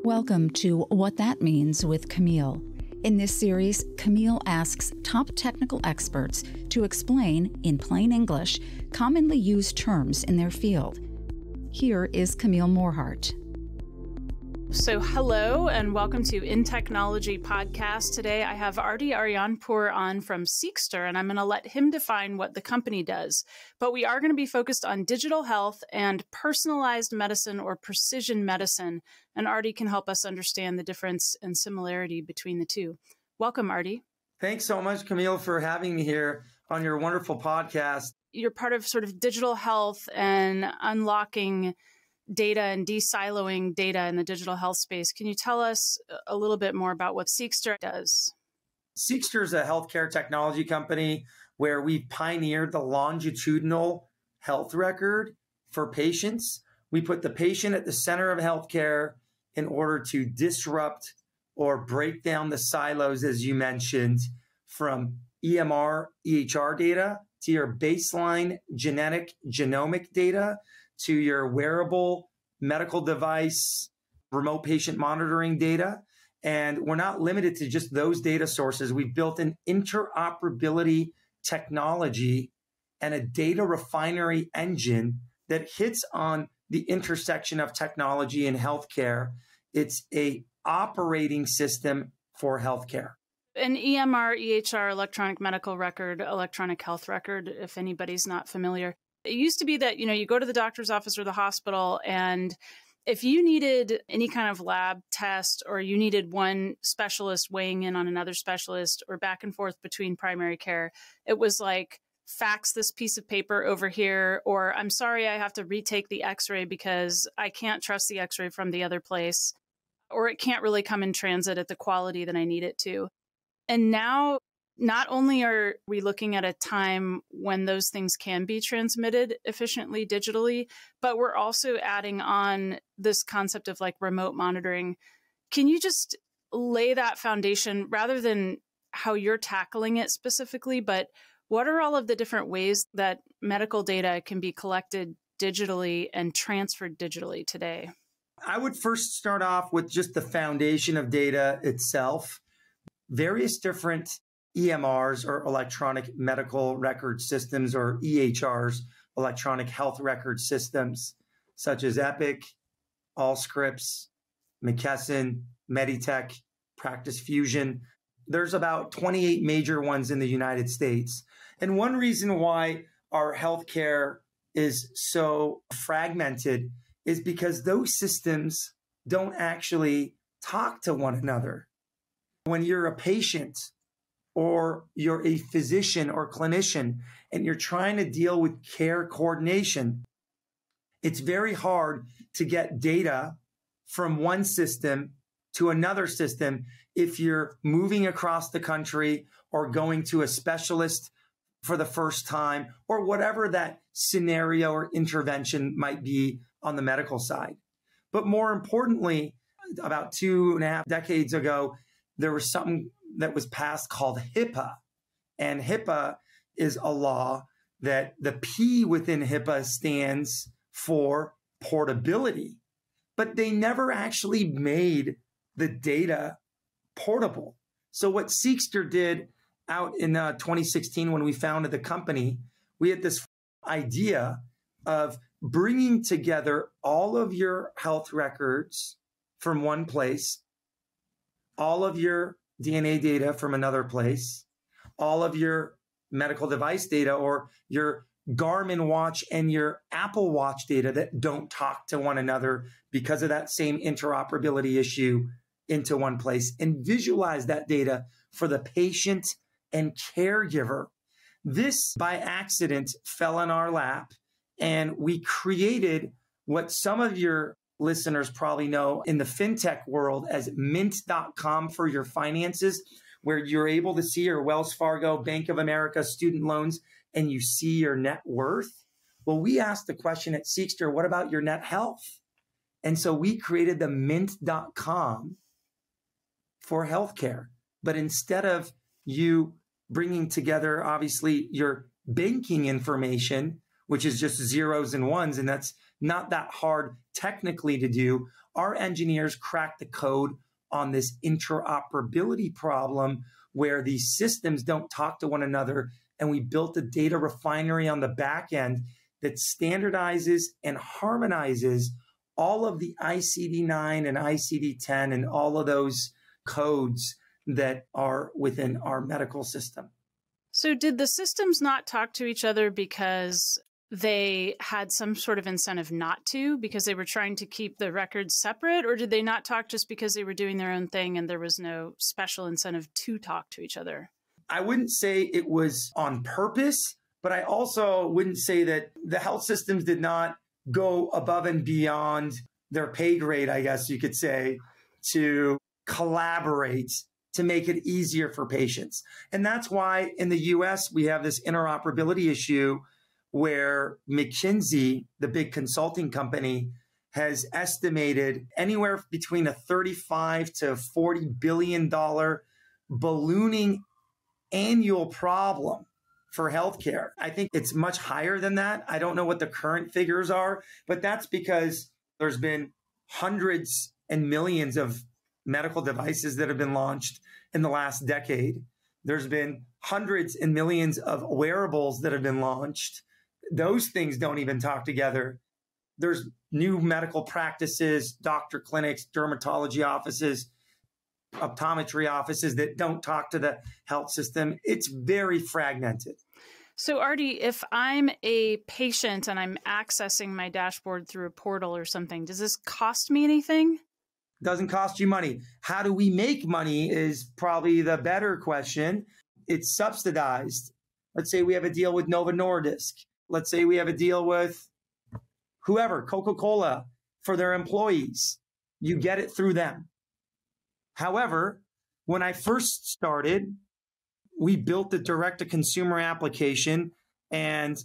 Welcome to What That Means with Camille. In this series, Camille asks top technical experts to explain, in plain English, commonly used terms in their field. Here is Camille Morhart. So hello and welcome to InTechnology podcast. Today I have Ardy Arianpour on from SEQSTER, and I'm going to let him define what the company does. But we are going to be focused on digital health and personalized medicine or precision medicine. And Ardy can help us understand the difference and similarity between the two. Welcome, Ardy. Thanks so much, Camille, for having me here on your wonderful podcast. You're part of sort of digital health and unlocking data and de-siloing data in the digital health space. Can you tell us a little bit more about what SEQSTER does? SEQSTER is a healthcare technology company where we've pioneered the longitudinal health record for patients. We put the patient at the center of healthcare in order to disrupt or break down the silos, as you mentioned, from EMR, EHR data to your baseline genetic genomic data to your wearable medical device, remote patient monitoring data. And we're not limited to just those data sources. We've built an interoperability technology and a data refinery engine that hits on the intersection of technology and healthcare. It's a operating system for healthcare. An EMR, EHR, electronic medical record, electronic health record, if anybody's not familiar. It used to be that, you go to the doctor's office or the hospital, and if you needed any kind of lab test or you needed one specialist weighing in on another specialist or back and forth between primary care, it was like, fax this piece of paper over here, or I'm sorry, I have to retake the x-ray because I can't trust the x-ray from the other place, or it can't really come in transit at the quality that I need it to. And now, not only are we looking at a time when those things can be transmitted efficiently digitally, but we're also adding on this concept of like remote monitoring. Can you just lay that foundation rather than how you're tackling it specifically, but what are all of the different ways that medical data can be collected digitally and transferred digitally today? I would first start off with just the foundation of data itself. Various different EMRs or electronic medical record systems, or EHRs, electronic health record systems, such as Epic, Allscripts, McKesson, Meditech, Practice Fusion. There's about 28 major ones in the United States. And one reason why our healthcare is so fragmented is because those systems don't actually talk to one another. When you're a patient or you're a physician or clinician and you're trying to deal with care coordination, it's very hard to get data from one system to another system if you're moving across the country or going to a specialist for the first time or whatever that scenario or intervention might be on the medical side. But more importantly, about 2.5 decades ago, there was something that was passed called HIPAA. And HIPAA is a law that the P within HIPAA stands for portability. But they never actually made the data portable. So what SEQSTER did out in 2016 when we founded the company, we had this idea of bringing together all of your health records from one place, all of your DNA data from another place, all of your medical device data or your Garmin watch and your Apple Watch data that don't talk to one another because of that same interoperability issue into one place, and visualize that data for the patient and caregiver. This by accident fell in our lap, and we created what some of your listeners probably know in the fintech world as mint.com for your finances, where you're able to see your Wells Fargo, Bank of America student loans, and you see your net worth. Well, we asked the question at SEQSTER, what about your net health? And so we created the mint.com for healthcare. But instead of you bringing together, obviously, your banking information, which is just zeros and ones, and that's not that hard technically to do. Our engineers cracked the code on this interoperability problem where these systems don't talk to one another. And we built a data refinery on the back end that standardizes and harmonizes all of the ICD-9 and ICD-10 and all of those codes that are within our medical system. So did the systems not talk to each other because they had some sort of incentive not to, because they were trying to keep the records separate? Or did they not talk just because they were doing their own thing and there was no special incentive to talk to each other? I wouldn't say it was on purpose, but I also wouldn't say that the health systems did not go above and beyond their pay grade, I guess you could say, to collaborate to make it easier for patients. And that's why in the US, we have this interoperability issue where McKinsey, the big consulting company, has estimated anywhere between a $35 to $40 billion ballooning annual problem for healthcare. I think it's much higher than that. I don't know what the current figures are, but that's because there's been hundreds and millions of medical devices that have been launched in the last decade. There's been hundreds and millions of wearables that have been launched. Those things don't even talk together. There's new medical practices, doctor clinics, dermatology offices, optometry offices that don't talk to the health system. It's very fragmented. So Ardy, if I'm a patient and I'm accessing my dashboard through a portal or something, does this cost me anything? Doesn't cost you money. How do we make money is probably the better question. It's subsidized. Let's say we have a deal with Novo Nordisk. Let's say we have a deal with whoever, Coca-Cola, for their employees. You get it through them. However, when I first started, we built the direct-to-consumer application, and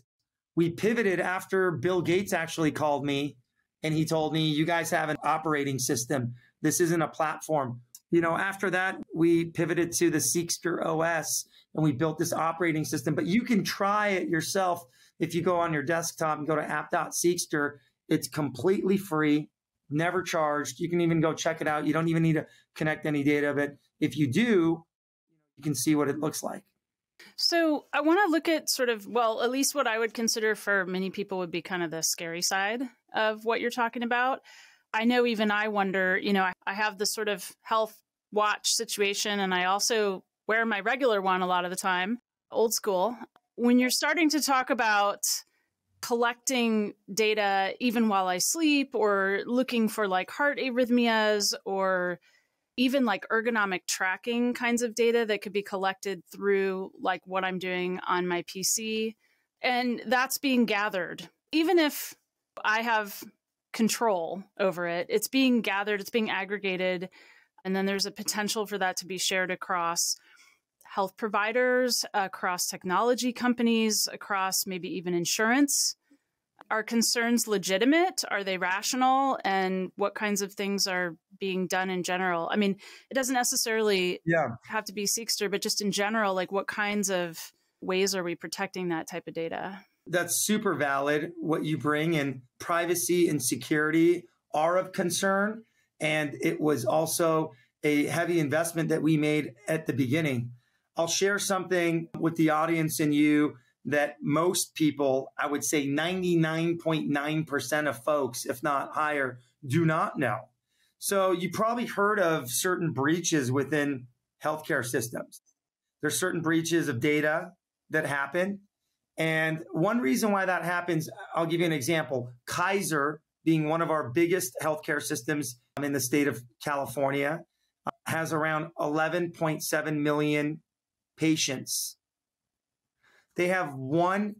we pivoted after Bill Gates actually called me, and he told me, you guys have an operating system. This isn't a platform. After that, we pivoted to the SEQSTER OS, and we built this operating system. But you can try it yourself. If you go on your desktop and go to app.seqster, it's completely free, never charged. You can even go check it out. You don't even need to connect any data. But if you do, you can see what it looks like. So I want to look at sort of, well, at least what I would consider for many people would be kind of the scary side of what you're talking about. I know even I wonder, I have this sort of health watch situation, and I also wear my regular one a lot of the time, old school. When you're starting to talk about collecting data even while I sleep, or looking for like heart arrhythmias, or even like ergonomic tracking kinds of data that could be collected through like what I'm doing on my PC, and that's being gathered. Even if I have control over it, it's being gathered, it's being aggregated, and then there's a potential for that to be shared across health providers, across technology companies, across maybe even insurance. Are concerns legitimate? Are they rational? And what kinds of things are being done in general? I mean, it doesn't necessarily have to be SEQSTER, but just in general, like what kinds of ways are we protecting that type of data? That's super valid. What you bring in privacy and security are of concern. And it was also a heavy investment that we made at the beginning. I'll share something with the audience and you that most people, I would say 99.9% of folks, if not higher, do not know. So you probably heard of certain breaches within healthcare systems. There's certain breaches of data that happen. And one reason why that happens, I'll give you an example. Kaiser, being one of our biggest healthcare systems in the state of California, has around 11.7 million patients. They have one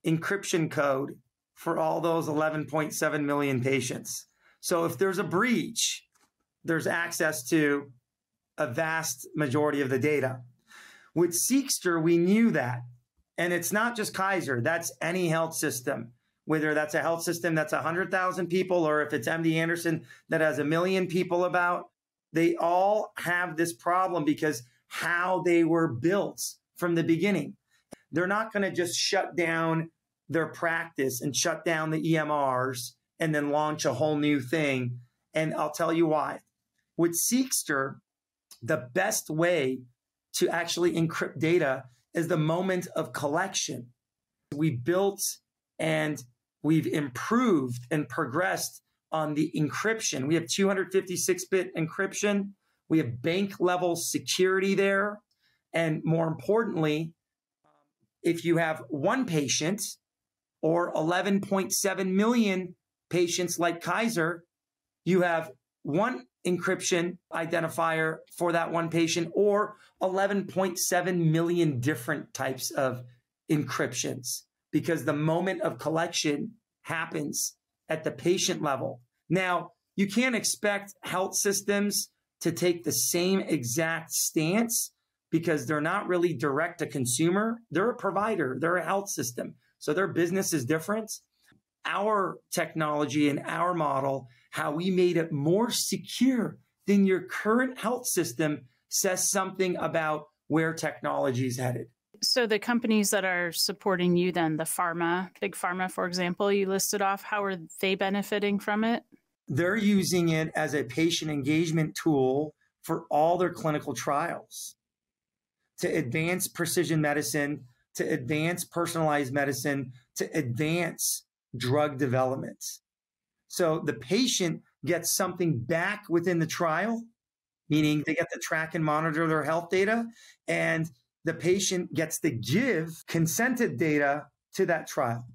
encryption code for all those 11.7 million patients. So if there's a breach, there's access to a vast majority of the data. With SEQSTER, we knew that. And it's not just Kaiser, that's any health system, whether that's a health system that's 100,000 people or if it's MD Anderson that has 1 million people about, they all have this problem because how they were built from the beginning. They're not going to just shut down their practice and shut down the EMRs and then launch a whole new thing. And I'll tell you why. With SEQSTER, the best way to actually encrypt data is the moment of collection. We built and we've improved and progressed on the encryption. We have 256-bit encryption. We have bank level security there. And more importantly, if you have one patient or 11.7 million patients like Kaiser, you have one encryption identifier for that one patient or 11.7 million different types of encryptions, because the moment of collection happens at the patient level. Now, you can't expect health systems to take the same exact stance because they're not really direct to consumer. They're a provider, they're a health system. So their business is different. Our technology and our model, how we made it more secure than your current health system, says something about where technology is headed. So the companies that are supporting you then, the pharma, big pharma, for example, you listed off, how are they benefiting from it? They're using it as a patient engagement tool for all their clinical trials to advance precision medicine, to advance personalized medicine, to advance drug development. So the patient gets something back within the trial, meaning they get to track and monitor their health data, and the patient gets to give consented data to that trial.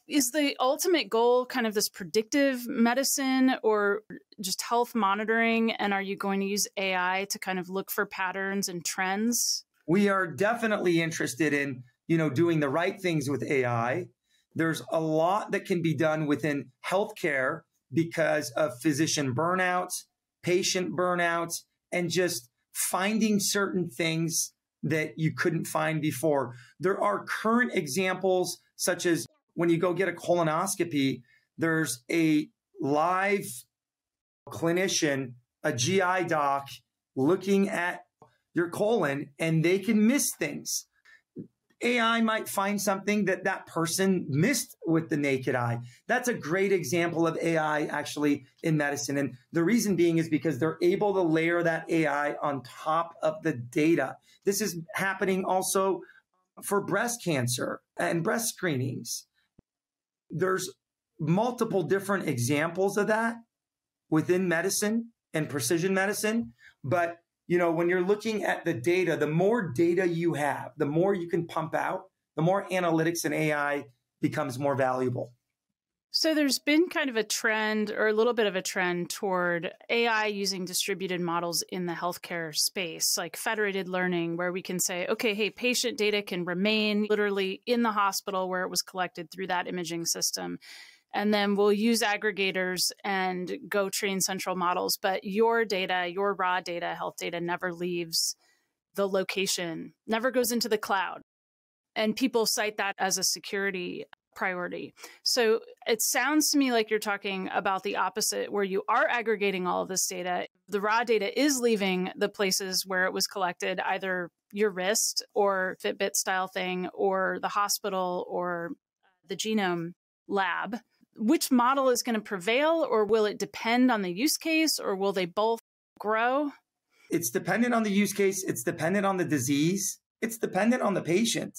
Is the ultimate goal kind of this predictive medicine or just health monitoring? And are you going to use AI to kind of look for patterns and trends? We are definitely interested in, doing the right things with AI. There's a lot that can be done within healthcare because of physician burnout, patient burnout, and just finding certain things that you couldn't find before. There are current examples, such as when you go get a colonoscopy, there's a live clinician, a GI doc, looking at your colon, and they can miss things. AI might find something that that person missed with the naked eye. That's a great example of AI actually in medicine. And the reason being is because they're able to layer that AI on top of the data. This is happening also for breast cancer and breast screenings. There's multiple different examples of that within medicine and precision medicine. But when you're looking at the data, the more data you have, the more you can pump out, the more analytics and AI becomes more valuable. So there's been kind of a trend, or a little bit of a trend, toward AI using distributed models in the healthcare space, like federated learning, where we can say, okay, hey, patient data can remain literally in the hospital where it was collected through that imaging system. And then we'll use aggregators and go train central models. But your data, your raw data, health data, never leaves the location, never goes into the cloud. And people cite that as a security priority. So it sounds to me like you're talking about the opposite, where you are aggregating all of this data. The raw data is leaving the places where it was collected, either your wrist or Fitbit style thing, or the hospital or the genome lab. Which model is going to prevail, or will it depend on the use case, or will they both grow? It's dependent on the use case. It's dependent on the disease. It's dependent on the patient.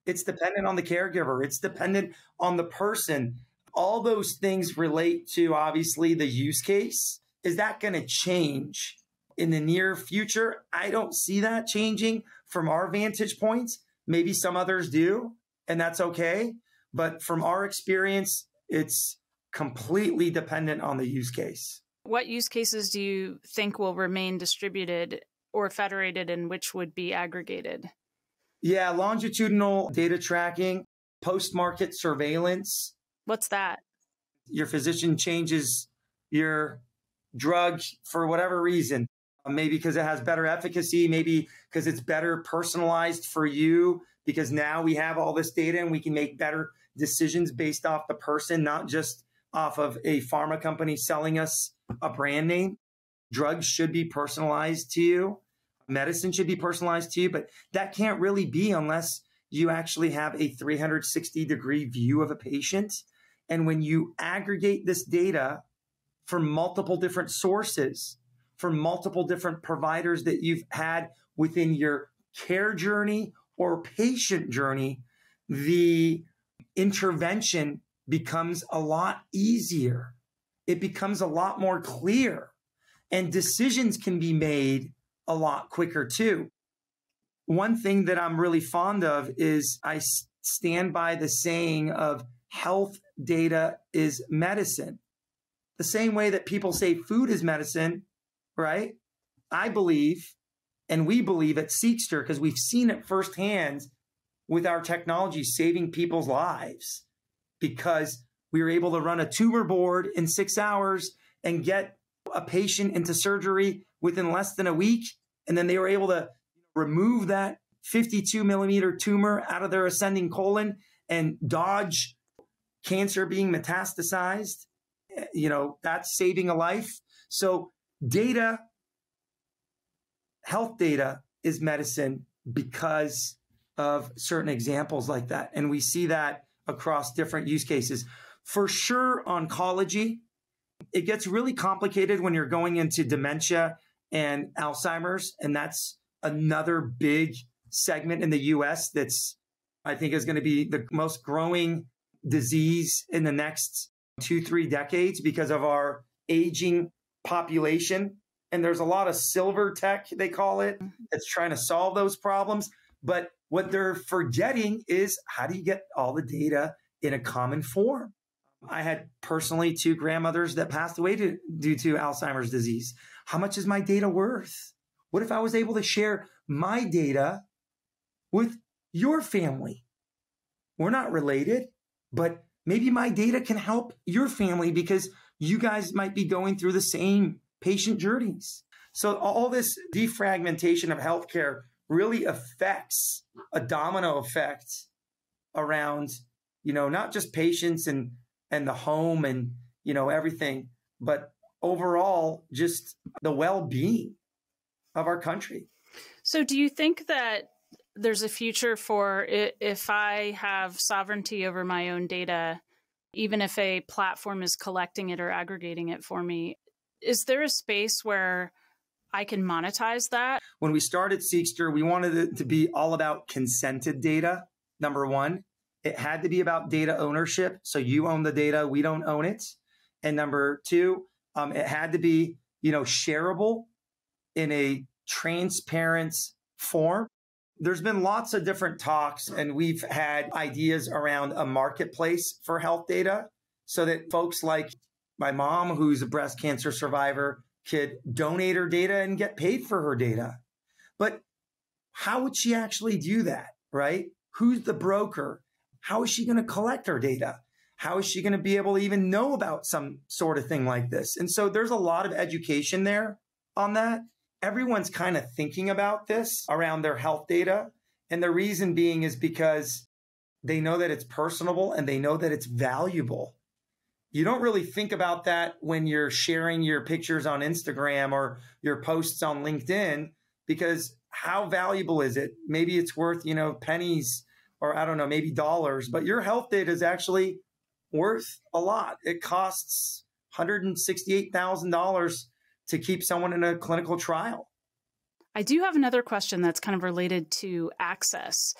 It's dependent on the caregiver. It's dependent on the person. All those things relate to, obviously, the use case. Is that going to change in the near future? I don't see that changing from our vantage points. Maybe some others do, and that's okay. But from our experience, it's completely dependent on the use case. What use cases do you think will remain distributed or federated, and which would be aggregated? Yeah, longitudinal data tracking, post-market surveillance. What's that? Your physician changes your drug for whatever reason. Maybe because it has better efficacy, maybe because it's better personalized for you, because now we have all this data and we can make better decisions based off the person, not just off of a pharma company selling us a brand name. Drugs should be personalized to you. Medicine should be personalized to you, but that can't really be unless you actually have a 360-degree view of a patient. And when you aggregate this data from multiple different sources, from multiple different providers that you've had within your care journey or patient journey, the intervention becomes a lot easier. It becomes a lot more clear, and decisions can be made a lot quicker too. One thing that I'm really fond of is I stand by the saying of health data is medicine. The same way that people say food is medicine, right? I believe, and we believe at SEQSTER, because we've seen it firsthand with our technology saving people's lives, because we were able to run a tumor board in 6 hours and get a patient into surgery within less than a week. And then they were able to remove that 52-millimeter tumor out of their ascending colon and dodge cancer being metastasized. That's saving a life. So data, health data is medicine because of certain examples like that. And we see that across different use cases. For sure, oncology, it gets really complicated when you're going into dementia and Alzheimer's. And that's another big segment in the US that's, I think, is going to be the most growing disease in the next 2-3 decades because of our aging population. And there's a lot of silver tech, they call it, that's trying to solve those problems. But what they're forgetting is, how do you get all the data in a common form? I had personally 2 grandmothers that passed away due to Alzheimer's disease. How much is my data worth? What if I was able to share my data with your family? We're not related, but maybe my data can help your family because you guys might be going through the same patient journeys. So all this defragmentation of healthcare really affects a domino effect around, not just patients and the home and, everything, but overall just the well-being of our country. So do you think that there's a future for if I have sovereignty over my own data, even if a platform is collecting it or aggregating it for me, is there a space where I can monetize that? When we started SEQSTER, we wanted it to be all about consented data. Number one, it had to be about data ownership. So you own the data, we don't own it. And number two, it had to be, shareable in a transparent form. There's been lots of different talks, and we've had ideas around a marketplace for health data so that folks like my mom, who's a breast cancer survivor, could donate her data and get paid for her data. But how would she actually do that, right? Who's the broker? How is she going to collect her data? How is she going to be able to even know about some sort of thing like this? And so there's a lot of education there on that. Everyone's kind of thinking about this around their health data. And the reason being is because they know that it's personable and they know that it's valuable. You don't really think about that when you're sharing your pictures on Instagram or your posts on LinkedIn, because how valuable is it? Maybe it's worth, pennies or I don't know, maybe dollars, but your health data is actually worth a lot. It costs $168,000 to keep someone in a clinical trial. I do have another question that's kind of related to access.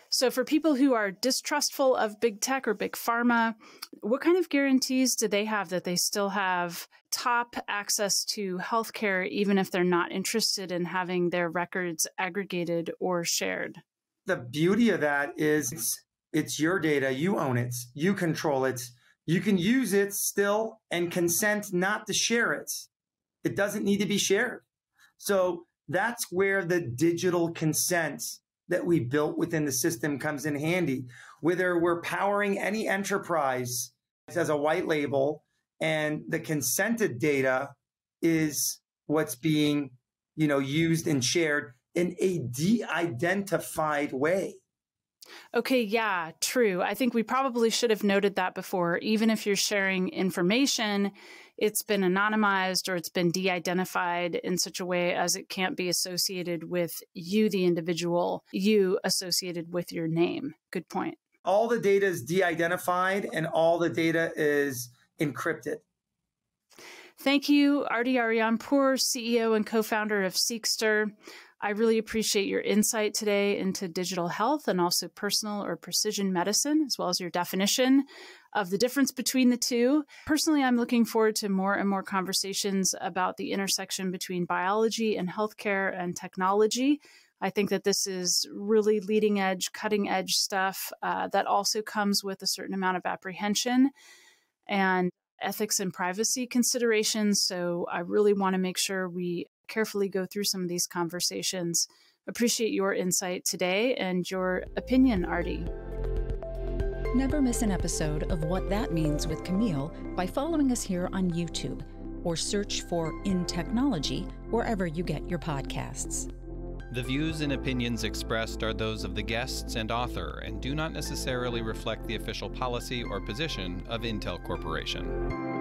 So for people who are distrustful of big tech or big pharma, what kind of guarantees do they have that they still have top access to healthcare, even if they're not interested in having their records aggregated or shared? The beauty of that is it's your data. You own it. You control it. You can use it still and consent not to share it. It doesn't need to be shared. So that's where the digital consent that we built within the system comes in handy. Whether we're powering any enterprise as a white label and the consented data is what's being, used and shared in a de-identified way. Okay, yeah, true. I think we probably should have noted that before. Even if you're sharing information, it's been anonymized or it's been de-identified in such a way as it can't be associated with you, the individual, you associated with your name. Good point. All the data is de-identified and all the data is encrypted. Thank you, Ardy Arianpour, CEO and co-founder of SEQSTER. I really appreciate your insight today into digital health and also personal or precision medicine, as well as your definition of the difference between the two. Personally, I'm looking forward to more and more conversations about the intersection between biology and healthcare and technology. I think that this is really leading edge, cutting edge stuff that also comes with a certain amount of apprehension and ethics and privacy considerations. So I really want to make sure we carefully go through some of these conversations. Appreciate your insight today and your opinion, Ardy. Never miss an episode of What That Means with Camille by following us here on YouTube or search for InTechnology wherever you get your podcasts. The views and opinions expressed are those of the guests and author and do not necessarily reflect the official policy or position of Intel Corporation.